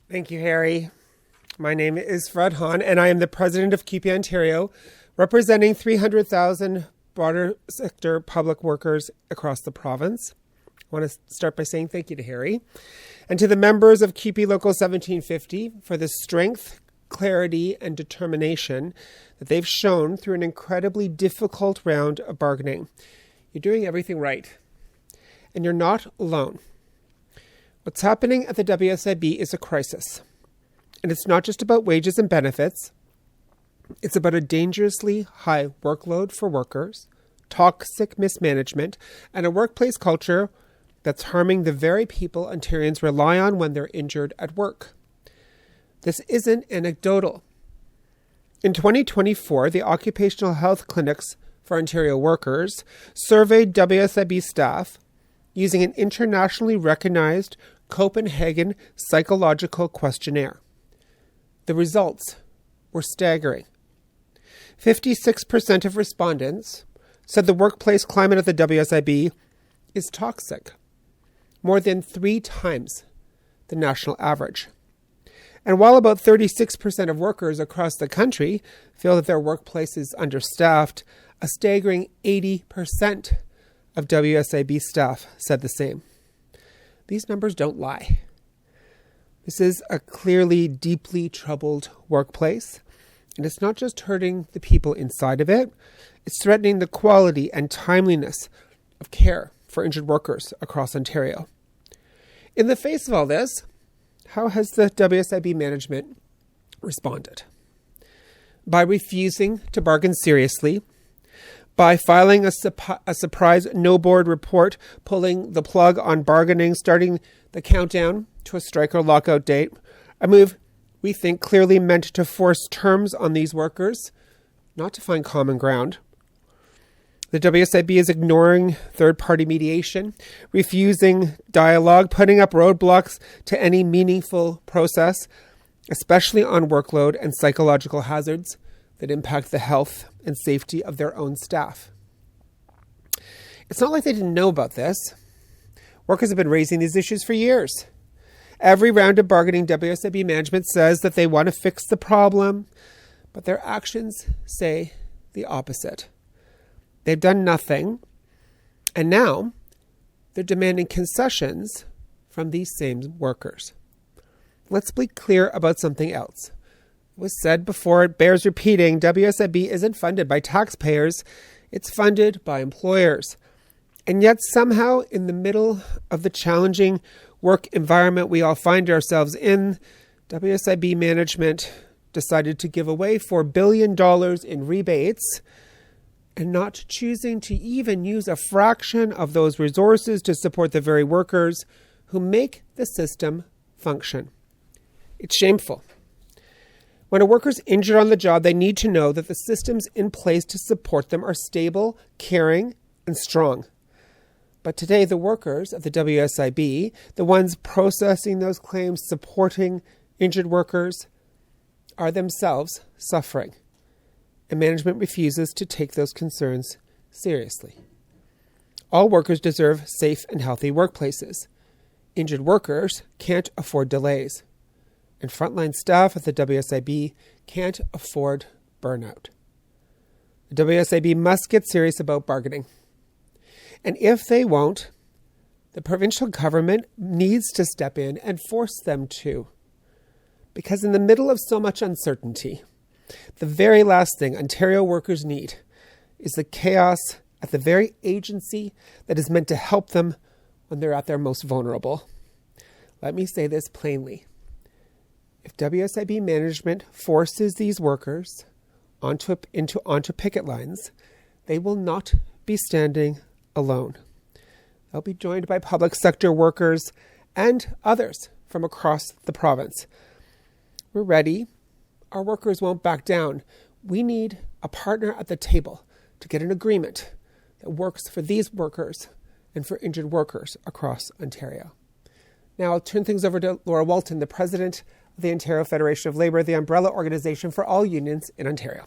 Thank you, Harry. My name is Fred Hahn, and I am the president of CUPE Ontario, representing 300,000 broader sector public workers across the province. I want to start by saying thank you to Harry and to the members of CUPE Local 1750 for the strength, clarity, and determination that they've shown through an incredibly difficult round of bargaining. You're doing everything right, and you're not alone. What's happening at the WSIB is a crisis, and it's not just about wages and benefits. It's about a dangerously high workload for workers, toxic mismanagement, and a workplace culture that's harming the very people Ontarians rely on when they're injured at work. This isn't anecdotal. In 2024, the Occupational Health Clinics for Ontario Workers surveyed WSIB staff using an internationally recognized Copenhagen psychological questionnaire. The results were staggering. 56% of respondents said the workplace climate at the WSIB is toxic, more than 3 times the national average. And while about 36% of workers across the country feel that their workplace is understaffed, a staggering 80% of WSIB staff said the same. These numbers don't lie. This is a clearly deeply troubled workplace, and it's not just hurting the people inside of it, it's threatening the quality and timeliness of care for injured workers across Ontario. In the face of all this, how has the WSIB management responded? By refusing to bargain seriously, by filing a surprise no-board report, pulling the plug on bargaining, starting the countdown to a strike or lockout date, a move we think clearly meant to force terms on these workers, not to find common ground. The WSIB is ignoring third-party mediation, refusing dialogue, putting up roadblocks to any meaningful process, especially on workload and psychological hazards that impact the health and safety of their own staff. It's not like they didn't know about this. Workers have been raising these issues for years. Every round of bargaining, WSIB management says that they want to fix the problem, but their actions say the opposite. They've done nothing, and now they're demanding concessions from these same workers. Let's be clear about something else. It was said before, it bears repeating, WSIB isn't funded by taxpayers, it's funded by employers. And yet somehow in the middle of the challenging work environment we all find ourselves in, WSIB management decided to give away $4 billion in rebates and not choosing to even use a fraction of those resources to support the very workers who make the system function. It's shameful. When a worker's injured on the job, they need to know that the systems in place to support them are stable, caring, and strong. But today, the workers at the WSIB, the ones processing those claims, supporting injured workers, are themselves suffering. And management refuses to take those concerns seriously. All workers deserve safe and healthy workplaces. Injured workers can't afford delays. And frontline staff at the WSIB can't afford burnout. The WSIB must get serious about bargaining. And if they won't, the provincial government needs to step in and force them to. Because in the middle of so much uncertainty, the very last thing Ontario workers need is the chaos at the very agency that is meant to help them when they're at their most vulnerable. Let me say this plainly. If WSIB management forces these workers onto picket lines, they will not be standing alone. They'll be joined by public sector workers and others from across the province. We're ready. Our workers won't back down. We need a partner at the table to get an agreement that works for these workers and for injured workers across Ontario. Now I'll turn things over to Laura Walton, the president of the Ontario Federation of Labour, the umbrella organization for all unions in Ontario.